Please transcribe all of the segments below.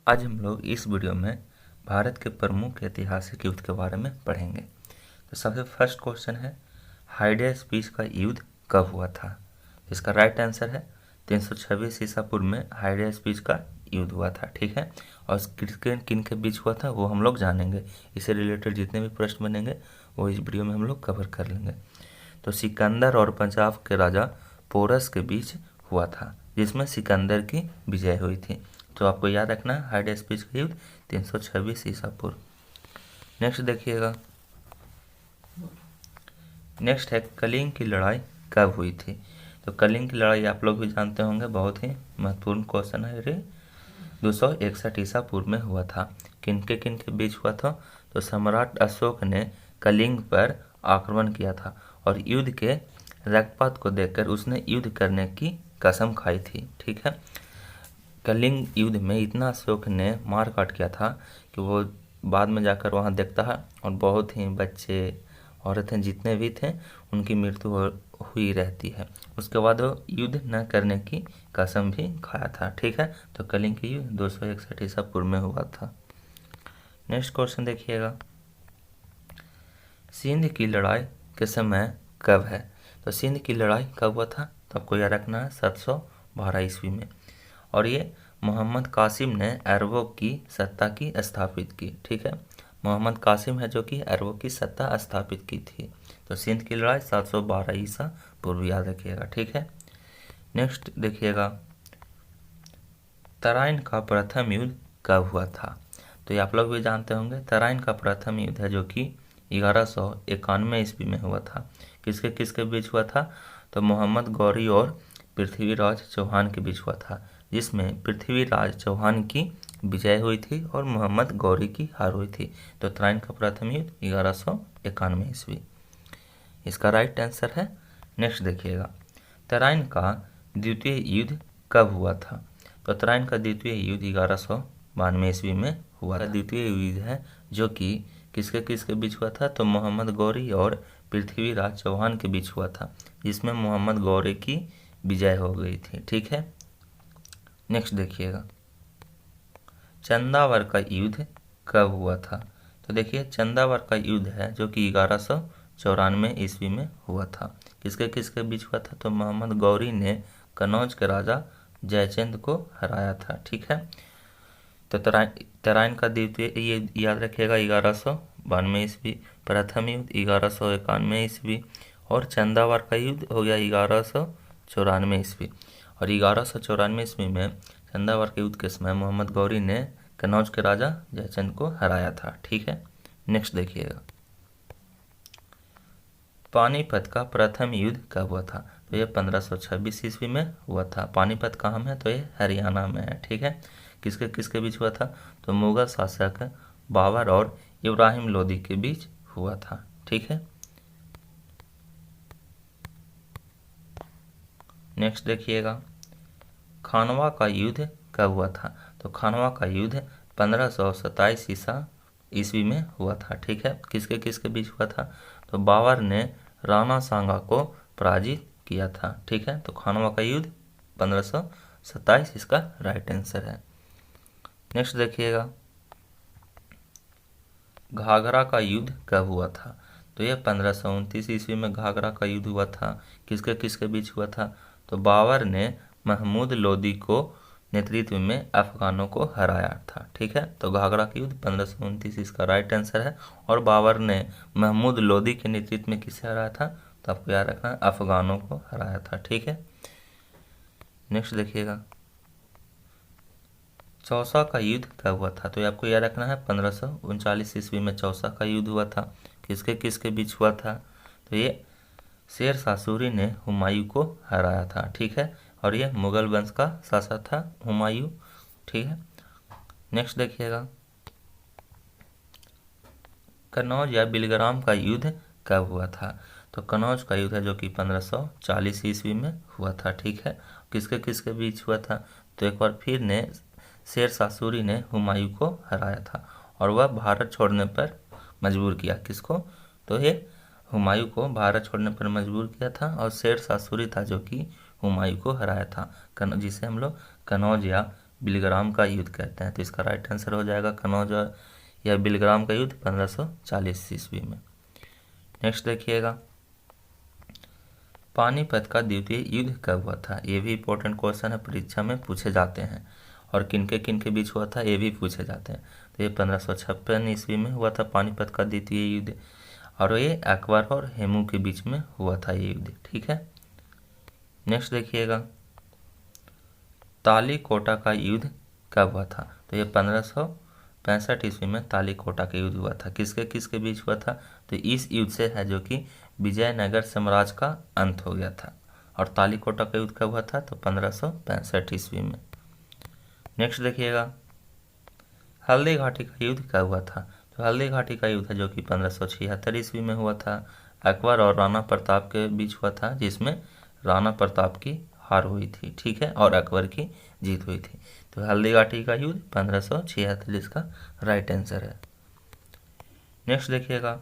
आज हम लोग इस वीडियो में भारत के प्रमुख ऐतिहासिक युद्ध के बारे में पढ़ेंगे। तो सबसे फर्स्ट क्वेश्चन है, हाइडिया स्पीच का युद्ध कब हुआ था? इसका राइट आंसर है 326 ईसा पूर्व में हाइडिया स्पीच का युद्ध हुआ था। ठीक है, और किन किन के बीच हुआ था वो हम लोग जानेंगे। इससे रिलेटेड जितने भी प्रश्न बनेंगे वो इस वीडियो में हम लोग कवर कर लेंगे। तो सिकंदर और पंजाब के राजा पोरस के बीच हुआ था, जिसमें सिकंदर की विजय हुई थी। तो आपको याद रखना है हाइडिया स्पीच का युद्ध 326 ईसा पूर्व। नेक्स्ट देखिएगा, नेक्स्ट है कलिंग की लड़ाई कब हुई थी? तो कलिंग की लड़ाई आप लोग भी जानते होंगे, बहुत ही महत्वपूर्ण क्वेश्चन है। रे 261 ईसा पूर्व में हुआ था। किन के बीच हुआ था? तो सम्राट अशोक ने कलिंग पर आक्रमण किया था और युद्ध के रक्तपात को देखकर उसने युद्ध करने की कसम खाई थी। ठीक है, कलिंग युद्ध में इतना अशोक ने मार काट किया था कि वो बाद में जाकर वहाँ देखता है और बहुत ही बच्चे औरतें जितने भी थे उनकी मृत्यु हुई रहती है। उसके बाद वो युद्ध न करने की कसम भी खाया था। ठीक है, तो कलिंग की युद्ध 261 ईसा पूर्व में हुआ था। नेक्स्ट क्वेश्चन देखिएगा, सिंध की लड़ाई के समय कब है? तो सिंध की लड़ाई कब हुआ था? तो आपको याद रखना है 712 ईस्वी में, और ये मोहम्मद कासिम ने अरबों की सत्ता की स्थापित की। ठीक है, मोहम्मद कासिम है जो कि अरबों की सत्ता स्थापित की थी। तो सिंध की लड़ाई 712 ईसा पूर्व याद रखिएगा। ठीक है, नेक्स्ट देखिएगा, तराइन का प्रथम युद्ध कब हुआ था? तो ये आप लोग भी जानते होंगे, तराइन का प्रथम युद्ध है जो कि 1191 ईस्वी में हुआ था। किसके किसके बीच हुआ था? तो मोहम्मद गौरी और पृथ्वीराज चौहान के बीच हुआ था, जिसमें पृथ्वीराज चौहान की विजय हुई थी और मोहम्मद गौरी की हार हुई थी। तो तराइन का प्रथम युद्ध 1191 ईस्वी, इसका राइट आंसर है। नेक्स्ट देखिएगा, तराइन का द्वितीय युद्ध कब हुआ था? तो तराइन का द्वितीय युद्ध 1192 ईस्वी में हुआ था। द्वितीय युद्ध है जो कि किसके किसके बीच हुआ था? तो मोहम्मद गौरी और पृथ्वीराज चौहान के बीच हुआ था, जिसमें मोहम्मद गौरी की विजय हो गई थी। ठीक है, नेक्स्ट देखिएगा, चंदावर का युद्ध कब हुआ था? तो देखिए, चंदावर का युद्ध है जो कि 1194 ईस्वी में हुआ था। किसके किसके बीच हुआ था? तो मोहम्मद गौरी ने कनौज के राजा जयचंद को हराया था। ठीक है, तो तराइन का द्वितीय ये याद रखिएगा 1192 ईस्वी, प्रथम युद्ध 1191 ईस्वी, और चंदावर का युद्ध हो गया 1194 ईस्वी। और 1194 ईस्वी में चंदावर के युद्ध के समय मोहम्मद गौरी ने कनौज के राजा जयचंद को हराया था। ठीक है, नेक्स्ट देखिएगा, पानीपत का प्रथम युद्ध कब हुआ था? तो ये 1526 ईस्वी में हुआ था। पानीपत कहाँ में? तो ये हरियाणा में है। ठीक है, किसके किसके बीच हुआ था? तो मुगल शासक बाबर और इब्राहिम लोदी के बीच हुआ था। ठीक है, नेक्स्ट देखिएगा, खानवा का युद्ध कब हुआ था? तो खानवा का युद्ध 1527 ईस्वी में हुआ था। ठीक है, किसके किसके बीच हुआ था? तो बाबर ने राणा सांगा को पराजित किया था। ठीक है, तो खानवा का युद्ध 1527 इसका राइट आंसर है। नेक्स्ट देखिएगा, घाघरा का युद्ध कब हुआ था? तो यह 1529 ईस्वी में घाघरा का युद्ध हुआ था। किसके किसके बीच हुआ था? तो बाबर ने महमूद लोदी को नेतृत्व में अफगानों को हराया था। ठीक है, तो घाघरा का युद्ध 1529 इसका राइट आंसर है। और बाबर ने महमूद लोदी के नेतृत्व में किसे हराया था? तो आपको याद रखना है, अफगानों को हराया था। ठीक है, नेक्स्ट देखिएगा, चौसा का युद्ध कब हुआ था? तो ये आपको याद रखना है 1539 ईस्वी में चौसा का युद्ध हुआ था। किसके किसके बीच हुआ था? तो ये शेर शाह सूरी ने हुमायूं को हराया था। ठीक है, और ये मुगल वंश का शासक था हुमायूं। ठीक है, नेक्स्ट देखिएगा, कन्नौज या बिलग्राम का युद्ध कब हुआ था? तो कन्नौज का युद्ध है जो कि 1540 ईस्वी में हुआ था। ठीक है, किसके किसके बीच हुआ था? तो एक बार फिर ने शेर शाह सूरी ने हुमायूं को हराया था और वह भारत छोड़ने पर मजबूर किया। किसको? तो ये हुमायूं को भारत छोड़ने पर मजबूर किया था, और शेर शाह सूरी था जो कि हुमायूं को हराया था, जिसे हम लोग कन्नौज या बिलग्राम का युद्ध कहते हैं। तो इसका राइट आंसर हो जाएगा कनौज या बिलग्राम का युद्ध 1540 ईस्वी में। नेक्स्ट देखिएगा, पानीपत का द्वितीय युद्ध कब हुआ था? ये भी इंपॉर्टेंट क्वेश्चन है, परीक्षा में पूछे जाते हैं। और किनके बीच हुआ था ये भी पूछे जाते हैं। तो ये 1556 ईस्वी में हुआ था पानीपत का द्वितीय युद्ध, और ये अकबर और हेमू के बीच में हुआ था ये युद्ध। ठीक है। नेक्स्ट देखिएगा, तालीकोटा का युद्ध कब हुआ था? तो ये 1565 ईस्वी में तालीकोटा का युद्ध हुआ था। किसके बीच हुआ था? तो इस युद्ध से है जो कि विजयनगर साम्राज्य का अंत हो गया था। और तालीकोटा का युद्ध कब हुआ था? तो 1565 ईस्वी में। नेक्स्ट देखिएगा, हल्दी घाटी का युद्ध कब हुआ था? तो हल्दी घाटी का युद्ध है जो कि 1576 ईस्वी में हुआ था। अकबर और राणा प्रताप के बीच हुआ था, जिसमें राणा प्रताप की हार हुई थी। ठीक है, और अकबर की जीत हुई थी। तो हल्दी घाटी का युद्ध 1576 इसका राइट आंसर है। नेक्स्ट देखिएगा,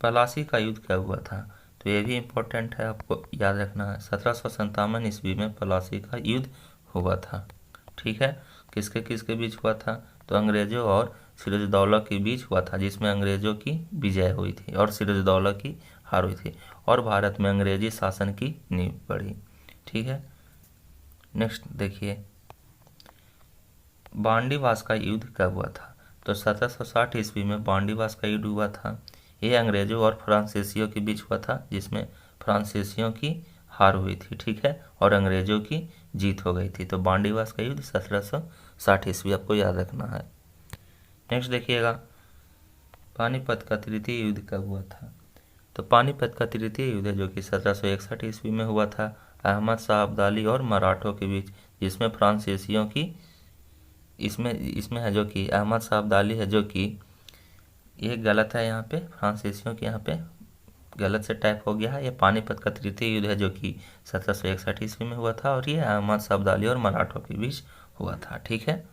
पलासी का युद्ध कब हुआ था? तो ये भी इम्पोर्टेंट है, आपको याद रखना है। 1757 ईस्वी में पलासी का युद्ध हुआ था। ठीक है, किसके बीच हुआ था? तो अंग्रेजों और सिराजुद्दौला के बीच हुआ था, जिसमें अंग्रेजों की विजय हुई थी और सिराजुद्दौला की हार हुई थी, और भारत में अंग्रेजी शासन की नींव पड़ी। ठीक है। नेक्स्ट देखिए, बांडीवास का युद्ध कब हुआ था? तो 1760 ईस्वी में बांडीवास का युद्ध हुआ था। ये अंग्रेजों और फ्रांसीसियों के बीच हुआ था, जिसमें फ्रांसीसियों की हार हुई थी। ठीक है, और अंग्रेजों की जीत हो गई थी। तो बांडीवास का युद्ध 1760 ईस्वी आपको याद रखना है। नेक्स्ट देखिएगा, पानीपत का तृतीय युद्ध कब हुआ था? तो पानीपत का तृतीय युद्ध है जो कि 1761 ईस्वी में हुआ था, अहमद शाह अब्दाली और मराठों के बीच, जिसमें फ्रांसीसियों की इसमें है जो कि अहमद शाह अब्दाली है जो कि ये गलत है, यहाँ पे फ्रांसीसियों के यहाँ पे गलत से टाइप हो गया है। ये पानीपत का तृतीय युद्ध है जो कि 1761 ईस्वी में हुआ था, और ये अहमद शाह अब्दाली और मराठों के बीच हुआ था। ठीक है।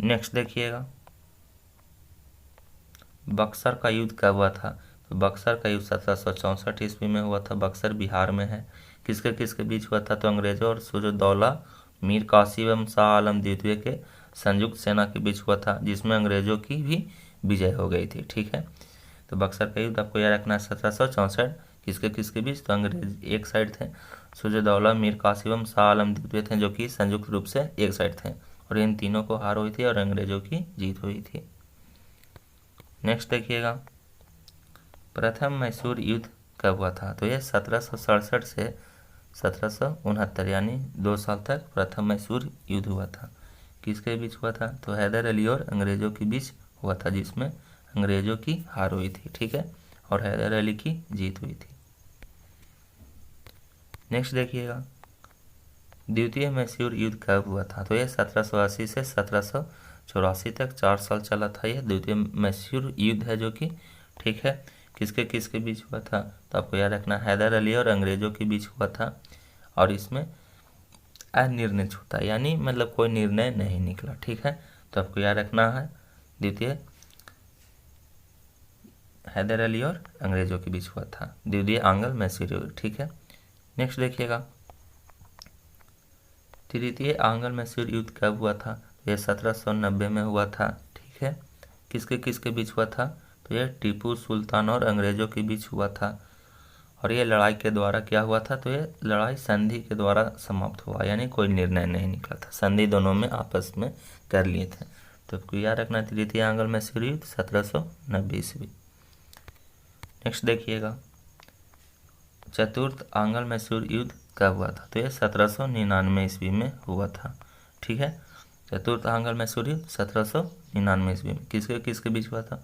नेक्स्ट देखिएगा, बक्सर का युद्ध कब हुआ था? तो बक्सर का युद्ध 1764 ईस्वी में हुआ था। बक्सर बिहार में है। किसके बीच हुआ था? तो अंग्रेजों और सिराजुद्दौला मीर कासिम एवं शाह आलम द्वितीय के संयुक्त सेना के बीच हुआ था, जिसमें अंग्रेजों की भी विजय हो गई थी। ठीक है, तो बक्सर का युद्ध आपको याद रखना है 1764। किसके बीच? तो अंग्रेज एक साइड थे, सिराजुद्दौला मीर कासिम एवं शाह आलम द्वितीय थे जो कि संयुक्त रूप से एक साइड थे, और इन तीनों को हार हुई थी और अंग्रेजों की जीत हुई थी। नेक्स्ट देखिएगा, प्रथम मैसूर युद्ध कब हुआ था? तो यह 1767 से 1769 यानी 2 साल तक प्रथम मैसूर युद्ध हुआ था। किसके बीच हुआ था? तो हैदर अली और अंग्रेजों के बीच हुआ था, जिसमें अंग्रेजों की हार हुई थी। ठीक है, और हैदर अली की जीत हुई थी। नेक्स्ट देखिएगा, द्वितीय मैसूर युद्ध कब हुआ था? तो यह 1780 से 1784 तक 4 साल चला था। यह द्वितीय मैसूर युद्ध है जो कि, ठीक है, किसके बीच हुआ था? तो आपको याद रखना, हैदर अली और अंग्रेजों के बीच हुआ था, और इसमें अनिर्णित होता, यानी मतलब कोई निर्णय नहीं निकला। ठीक है, तो आपको याद रखना है द्वितीय हैदर अली और अंग्रेजों के बीच हुआ था, द्वितीय आंग्ल मैसूर युद्ध। ठीक है। नेक्स्ट देखिएगा, तृतीय आंग्ल मैसूर युद्ध कब हुआ था? तो यह 1790 में हुआ था। ठीक है, किसके बीच हुआ था? तो यह टीपू सुल्तान और अंग्रेजों के बीच हुआ था, और यह लड़ाई के द्वारा क्या हुआ था? तो यह लड़ाई संधि के द्वारा समाप्त हुआ, यानी कोई निर्णय नहीं निकला था, संधि दोनों में आपस में कर लिए थे। तो आपको याद रखना, तृतीय आंग्ल मैसूर युद्ध 1790 ईस्वी। नेक्स्ट देखिएगा, चतुर्थ आंग्ल मैसूर युद्ध कब हुआ था? तो यह 1799 ईस्वी में हुआ था। ठीक है, चतुर्थ आंग्ल मैसूर युद्ध 1799 ईस्वी में किसके बीच हुआ था?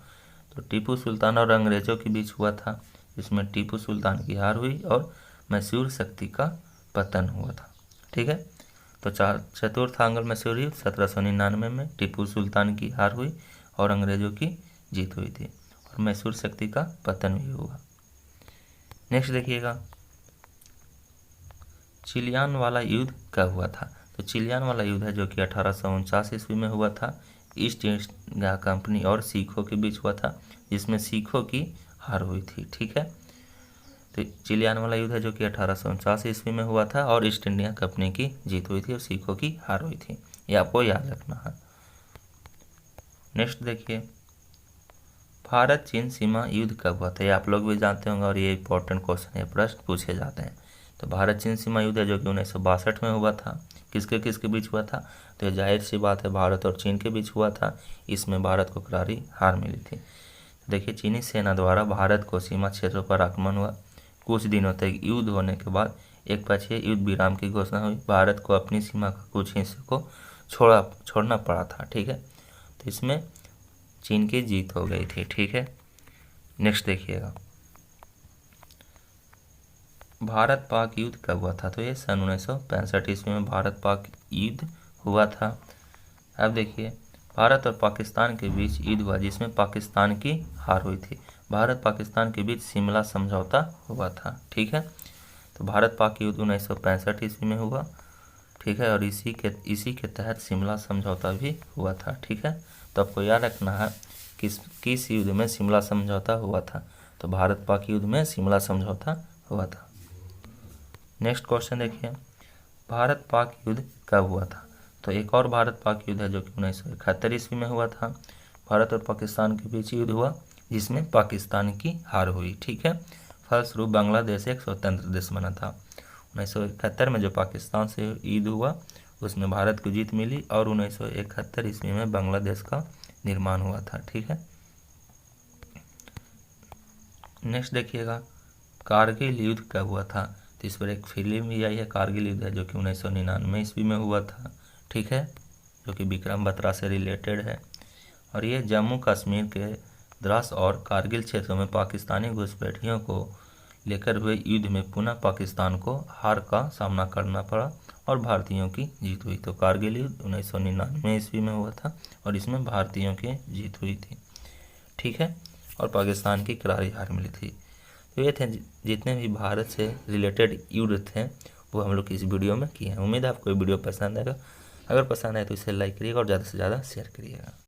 तो टीपू सुल्तान और अंग्रेजों के बीच हुआ था, जिसमें टीपू सुल्तान की हार हुई और मैसूर शक्ति का पतन हुआ था। ठीक है, तो चतुर्थ आंग्ल मैसूर युद्ध 1799 में टीपू सुल्तान की हार हुई और अंग्रेजों की जीत हुई थी, और मैसूर शक्ति का पतन भी हुआ। नेक्स्ट देखिएगा, चिलियान वाला युद्ध कब हुआ था? तो चिलियान वाला युद्ध है जो कि 1849 ईस्वी में हुआ था। ईस्ट इंडिया कंपनी और सिखों के बीच हुआ था, जिसमें सिखों की हार हुई थी। ठीक है, तो चिलियान वाला युद्ध है जो कि 1849 ईस्वी में हुआ था और ईस्ट इंडिया कंपनी की जीत हुई थी और सिखों की हार हुई थी। ये आपको याद रखना है। नेक्स्ट देखिए, भारत चीन सीमा युद्ध कब हुआ था? ये आप लोग भी जानते होंगे और ये इंपॉर्टेंट क्वेश्चन है, प्रश्न पूछे जाते हैं। तो भारत चीन सीमा युद्ध है जो कि 1962 में हुआ था। किसके किसके बीच हुआ था? तो ये जाहिर सी बात है, भारत और चीन के बीच हुआ था। इसमें भारत को करारी हार मिली थी। देखिए, चीनी सेना द्वारा भारत को सीमा क्षेत्रों पर आक्रमण हुआ। कुछ दिनों तक युद्ध होने के बाद एक पक्षीय युद्ध विराम की घोषणा हुई। भारत को अपनी सीमा का कुछ हिस्से को छोड़ना पड़ा था। ठीक है, तो इसमें चीन की जीत हो गई थी। ठीक है, नेक्स्ट देखिएगा, भारत पाक युद्ध कब हुआ था? तो ये सन 1965 ईस्वी में भारत पाक युद्ध हुआ था। अब देखिए, भारत और पाकिस्तान के बीच युद्ध हुआ जिसमें पाकिस्तान की हार हुई थी। भारत पाकिस्तान के बीच शिमला समझौता हुआ था। ठीक है, तो भारत पाक युद्ध 1965 ईस्वी में हुआ। ठीक है, और इसी के तहत शिमला समझौता भी हुआ था। ठीक है, तो आपको याद रखना है किस युद्ध में शिमला समझौता हुआ था। तो भारत पाक युद्ध में शिमला समझौता हुआ था। नेक्स्ट क्वेश्चन देखिए, भारत पाक युद्ध कब हुआ था? तो एक और भारत पाक युद्ध है जो कि 1971 ईस्वी में हुआ था। भारत और पाकिस्तान के बीच युद्ध हुआ जिसमें पाकिस्तान की हार हुई। ठीक है, फलस्वरूप बांग्लादेश एक स्वतंत्र देश बना था। 1971 में जो पाकिस्तान से युद्ध हुआ उसमें भारत को जीत मिली और 1971 ईस्वी में बांग्लादेश का निर्माण हुआ था। ठीक है, नेक्स्ट देखिएगा, कारगिल युद्ध कब हुआ था? तो इस पर एक फिल्म भी आई है, कारगिल युद्ध है जो कि 1999 ईस्वी में हुआ था। ठीक है, जो कि विक्रम बत्रा से रिलेटेड है और ये जम्मू कश्मीर के द्रास और कारगिल क्षेत्रों में पाकिस्तानी घुसपैठियों को लेकर हुए युद्ध में पुनः पाकिस्तान को हार का सामना करना पड़ा और भारतीयों की जीत हुई। तो कारगिल युद्ध 1999 ईस्वी में हुआ था और इसमें भारतीयों की जीत हुई थी। ठीक है, और पाकिस्तान की करारी हार मिली थी। तो ये थे जितने भी भारत से रिलेटेड युद्ध थे वो हम लोग इस वीडियो में किए हैं। उम्मीद है आपको ये वीडियो पसंद आएगा। अगर पसंद आए तो इसे लाइक करिएगा और ज़्यादा से ज़्यादा शेयर करिएगा।